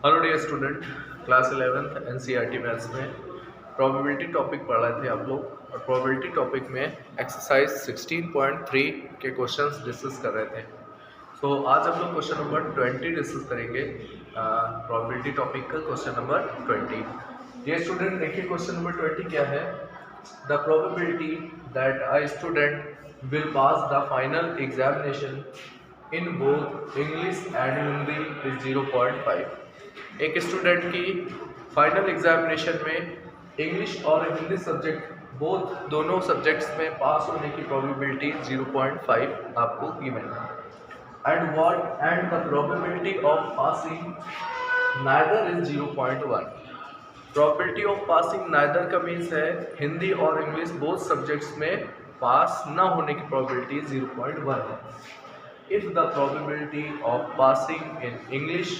Hello dear student, class 11th NCERT maths में probability topic पढ़ रहे थे आप लोग। और प्रोबेबिलिटी टॉपिक में एक्सरसाइज 16.3 के क्वेश्चंस डिस्कस कर रहे थे। आज हम लोग क्वेश्चन नंबर 20 डिस्कस करेंगे। प्रोबेबिलिटी टॉपिक का क्वेश्चन नंबर 20। डियर स्टूडेंट, देखिए क्वेश्चन नंबर 20 क्या है। The probability that a student will pass the final examination in both English and Hindi is 0.5। एक स्टूडेंट की फाइनल एग्जामिनेशन में इंग्लिश और हिंदी सब्जेक्ट दोनों सब्जेक्ट्स में पास होने की प्रोबेबिलिटी 0.5 आपको गिवन है। And the probability of passing neither is 0.1। Probability of passing neither का मीन्स है हिंदी और इंग्लिश बोथ सब्जेक्ट्स में पास ना होने की प्रोबेबिलिटी 0.1 है। If the probability of passing in English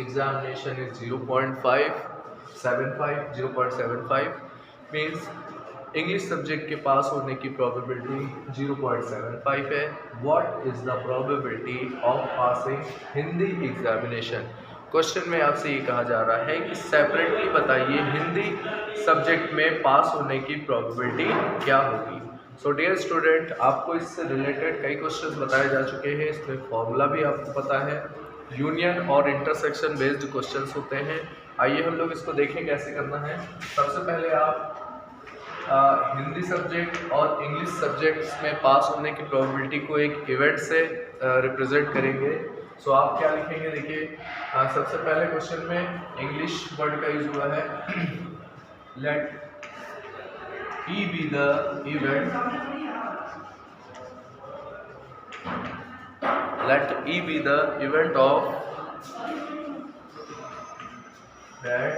examination is 0.75 means English subject के पास होने की प्रोबेबिलिटी 0.75 है। What is the probability of passing Hindi examination. Question में आपसे ये कहा जा रहा है कि सेपरेटली बताइए हिंदी सब्जेक्ट में पास होने की प्रोबेबिलिटी क्या होगी। सो डियर स्टूडेंट, आपको इससे रिलेटेड कई क्वेश्चंस बताए जा चुके हैं। इसमें फॉर्मूला भी आपको पता है। यूनियन और इंटरसेक्शन बेस्ड क्वेश्चंस होते हैं। आइए हम लोग इसको देखें कैसे करना है। सबसे पहले आप हिंदी सब्जेक्ट और इंग्लिश सब्जेक्ट्स में पास होने की प्रोबेबिलिटी को एक इवेंट से रिप्रेजेंट करेंगे। सो आप क्या लिखेंगे, देखिए सबसे पहले क्वेश्चन में इंग्लिश वर्ड का यूज हुआ है। Let E be the event. Let E be the event of that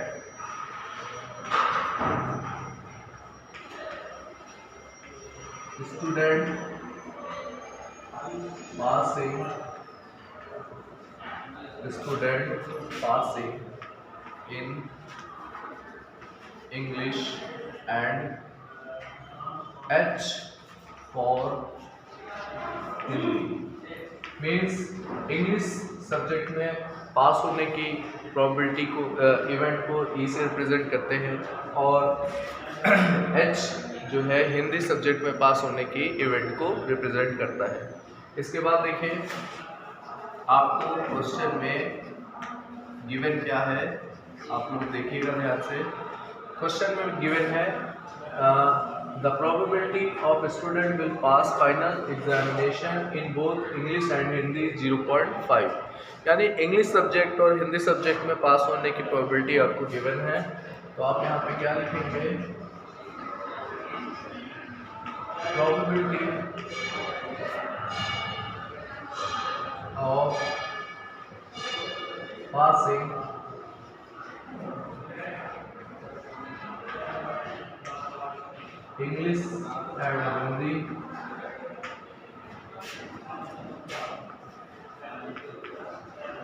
student passing in English and H for Hindi. Means English subject में पास होने की प्रोबेबिलिटी को इवेंट को ई से रिप्रेजेंट करते हैं और H जो है हिंदी सब्जेक्ट में पास होने की इवेंट को रिप्रेजेंट करता है। इसके बाद देखिए आपको क्वेश्चन में गिवन क्या है, आप लोग देखिएगा ध्यान से। क्वेश्चन में गिवन है the probability of a student will pass final examination in both English and Hindi 0.5। यानी इंग्लिश सब्जेक्ट और हिंदी सब्जेक्ट में पास होने की प्रोबेबिलिटी आपको गिवन है। तो आप यहाँ पे क्या लिखेंगे, probability of passing English and Hindi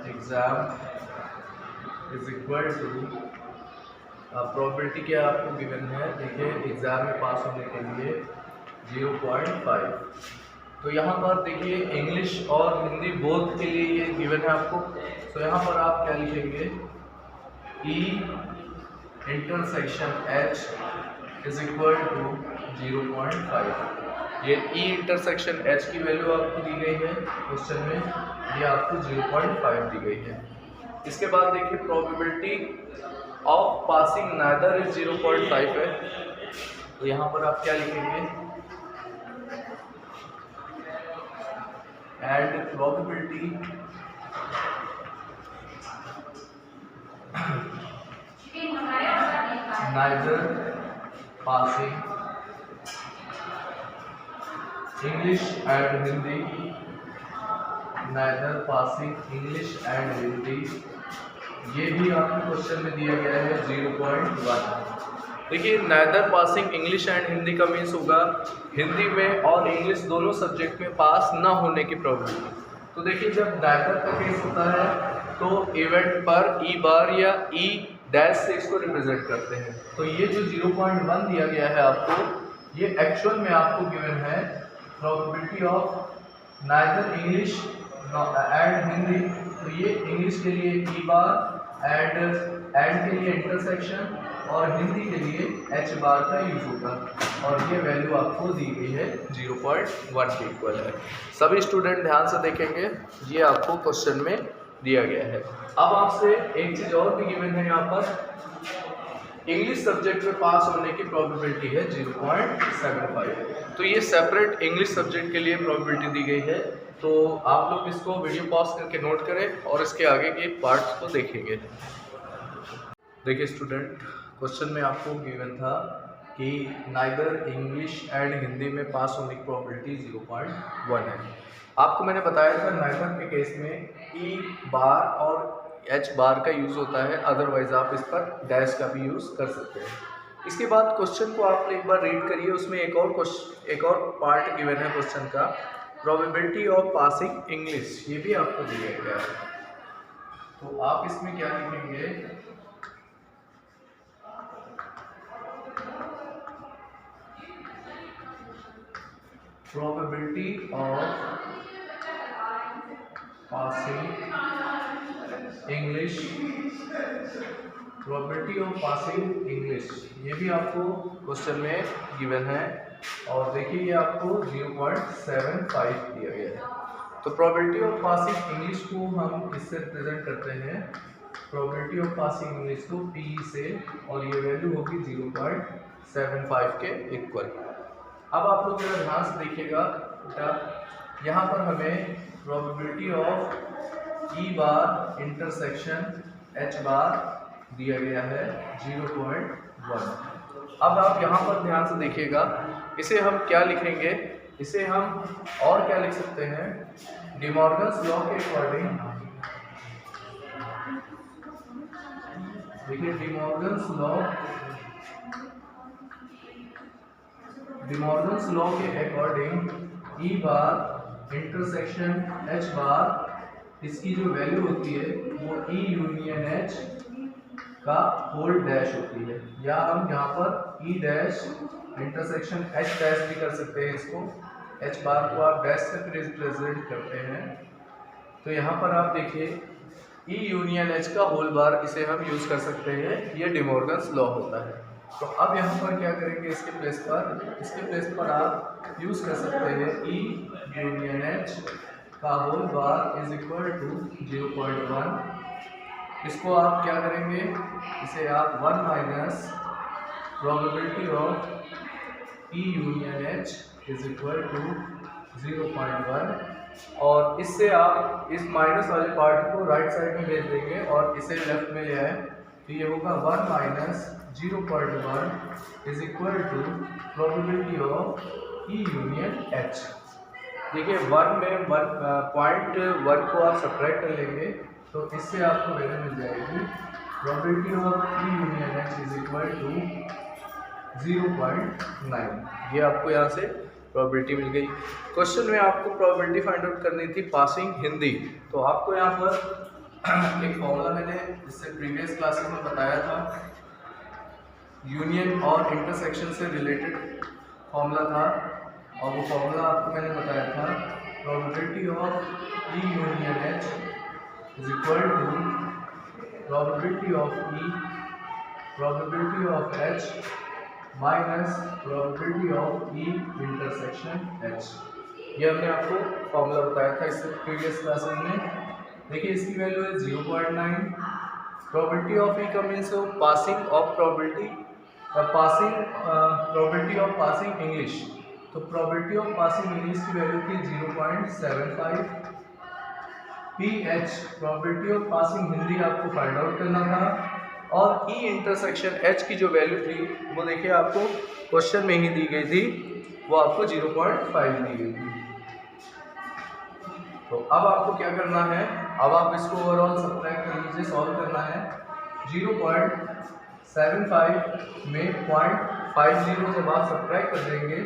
exam is equal to probability क्या आपको गिवन है, देखिए एग्जाम में पास होने के लिए 0.5। तो यहाँ पर देखिए इंग्लिश और हिंदी बोथ के लिए ये गिवन है आपको। तो यहाँ पर आप क्या लिखेंगे, E intersection H is equal to 0.5। ये ई इंटरसेक्शन एच की वैल्यू आपको दी गई है क्वेश्चन में, ये आपको 0.5 दी गई है। इसके बाद देखिए probability of passing neither is 0.5 है। तो यहाँ पर आप क्या लिखेंगे, and probability neither passing English and Hindi, neither passing English and Hindi, ये भी आपके क्वेश्चन में दिया गया है 0.1। देखिए neither passing English and Hindi का मीन्स होगा हिंदी में और इंग्लिश दोनों सब्जेक्ट में पास ना होने की प्रोबेबिलिटी। तो देखिए जब नाइदर का केस होता है तो इवेंट पर ई बार या ई डैश से इसको रिप्रेजेंट करते हैं। तो ये जो 0.1 दिया गया है आपको, ये एक्चुअल में आपको गिवन है probability of neither English and Hindi तो ये इंग्लिश के लिए ई बार, एंड के लिए इंटरसेक्शन, और हिंदी के लिए एच बार का यूज होगा। और ये वैल्यू आपको दी गई है 0.1 के इक्वल है। सभी स्टूडेंट ध्यान से देखेंगे, ये आपको क्वेश्चन में दिया गया है। अब आपसे एक चीज़ और भी गिवन है यहाँ पर, इंग्लिश सब्जेक्ट में पास होने की प्रोबेबिलिटी है 0.75। तो ये सेपरेट इंग्लिश सब्जेक्ट के लिए प्रोबेबिलिटी दी गई है। तो आप लोग इसको वीडियो पॉज करके नोट करें और इसके आगे के पार्ट्स को देखेंगे। देखिए स्टूडेंट, क्वेश्चन में आपको गिवन था कि नाइदर इंग्लिश एंड हिंदी में पास होने की प्रोबेबिलिटी 0.1 है। आपको मैंने बताया था नाइदर के केस में ई बार और एच बार का यूज़ होता है, अदरवाइज आप इस पर डैश का भी यूज़ कर सकते हैं। इसके बाद क्वेश्चन को आप एक बार रीड करिए, उसमें एक और पार्ट गिवन है क्वेश्चन का, प्रोबेबिलिटी ऑफ पासिंग इंग्लिश, ये भी आपको दिया गया है। तो आप इसमें क्या लिखेंगे, probability of passing English, probability of passing English, ये भी आपको क्वेश्चन में गिवन है। और देखिए ये आपको 0.75 दिया गया है। तो प्रोबेबिलिटी ऑफ पासिंग इंग्लिश को हम इससे रिप्रेजेंट करते हैं, प्रोबेबिलिटी ऑफ पासिंग इंग्लिश को P से, और ये वैल्यू होगी 0.75 के इक्वल। अब आप लोग जरा ध्यान से देखिएगा बेटा, यहाँ पर हमें probability of E bar intersection H bar दिया गया है 0.1। अब आप यहाँ पर ध्यान से देखिएगा, इसे हम क्या लिखेंगे, इसे हम और क्या लिख सकते हैं, डिमॉर्गन्स लॉ के अकॉर्डिंग, देखिए डिमॉर्गन्स लॉ के अकॉर्डिंग ई बार इंटरसेक्शन एच बार, इसकी जो वैल्यू होती है वो ई यूनियन एच का होल डैश होती है, या हम यहाँ पर ई डैश इंटरसेक्शन एच डैश भी कर सकते हैं। इसको एच बार को आप डैश से रिप्रेजेंट करते हैं। तो यहाँ पर आप देखिए ई यूनियन एच का होल बार, इसे हम यूज़ कर सकते हैं, ये डिमॉर्गन्स लॉ होता है। तो अब यहाँ पर क्या करेंगे, इसके प्लेस पर आप यूज़ कर सकते हैं ई यूनियन एच का whole bar is equal to 0.1। इसको आप क्या करेंगे, इसे आप 1 minus probability of E union H is equal to 0.1, और इससे आप इस माइनस वाले पार्ट को राइट साइड में भेज देंगे और इसे लेफ्ट में ले आए, तो ये होगा 1 minus 0.1 is equal to probability of E union H. देखिए 1 में 1.1 को आप सब्ट्रैक्ट कर लेंगे, तो इससे आपको वैल्यू मिल जाएगी probability of E union H is equal to 0.9। ये आपको यहाँ से प्रोबेबिलिटी मिल गई। क्वेश्चन में आपको प्रोबेबिलिटी फाइंड आउट करनी थी पासिंग हिंदी, तो आपको यहाँ पर एक फॉर्मूला मैंने इससे प्रीवियस क्लासेस में बताया था, यूनियन और इंटरसेक्शन से रिलेटेड फॉर्मूला था, और वो फॉर्मूला आपको मैंने बताया था, probability of E union H is equal to probability of H minus probability of E intersection H. ये हमने आपको फॉर्मूला बताया था इससे प्रीवियस क्लासेस में। देखिए इसकी वैल्यू है 0.9। प्रोबेबिलिटी ऑफ ई का means passing of probability of passing English, तो प्रोबेबिलिटी ऑफ पासिंग इंग्लिश की वैल्यू थी 0.75। PH probability of passing Hindi आपको फाइंड आउट करना था, और ई इंटरसेक्शन एच की जो वैल्यू थी वो देखिए आपको क्वेश्चन में ही दी गई थी, वो आपको 0.5 दी गई थी। तो अब आपको क्या करना है, अब आप इसको ओवरऑल सब्ट्रैक्ट कर लीजिए, सॉल्व करना है। 0.75 में 0.50 जब आप सब्ट्रैक्ट कर देंगे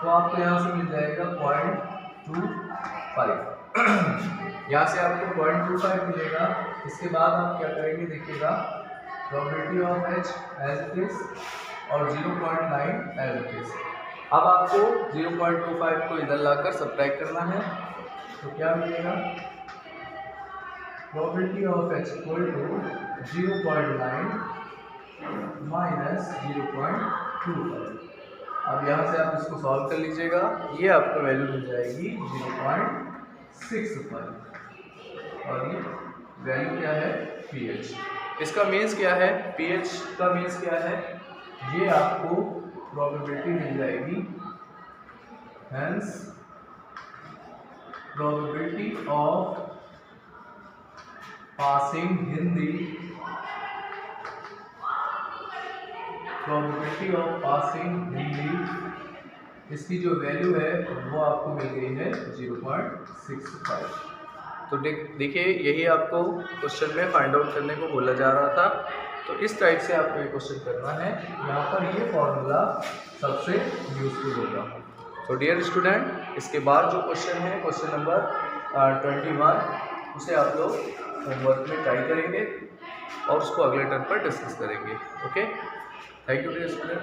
तो आपको यहाँ से मिल जाएगा 0.25। यहाँ से आपको 0.25 मिलेगा। इसके बाद आप क्या करेंगे, देखिएगा probability of H as it is और 0.9 एज इट इज। अब आपको 0.25 को इधर लाकर सब्ट्रैक्ट करना है, तो क्या मिलेगा probability of x equal to 0.9 minus 0.25। अब यहाँ से आप इसको सॉल्व कर लीजिएगा, ये आपको वैल्यू मिल जाएगी 0.65 और ये वैल्यू क्या है pH। इसका मीन्स क्या है, pH का मीन्स क्या है, ये आपको प्रोबेबिलिटी मिल जाएगी। Hence probability of passing Hindi, probability of passing Hindi, इसकी जो वैल्यू है वो आपको मिल गई है 0.65। तो देखिए यही आपको क्वेश्चन में फाइंड आउट करने को बोला जा रहा था। तो इस टाइप से आपको ये क्वेश्चन करना है, यहाँ पर ये फॉर्मूला सबसे यूजफुल होगा। तो डियर स्टूडेंट, इसके बाद जो क्वेश्चन है क्वेश्चन नंबर 21, उसे आप लोग होमवर्क में ट्राई करेंगे और उसको अगले टर्म पर डिस्कस करेंगे। Okay, thank you dear student.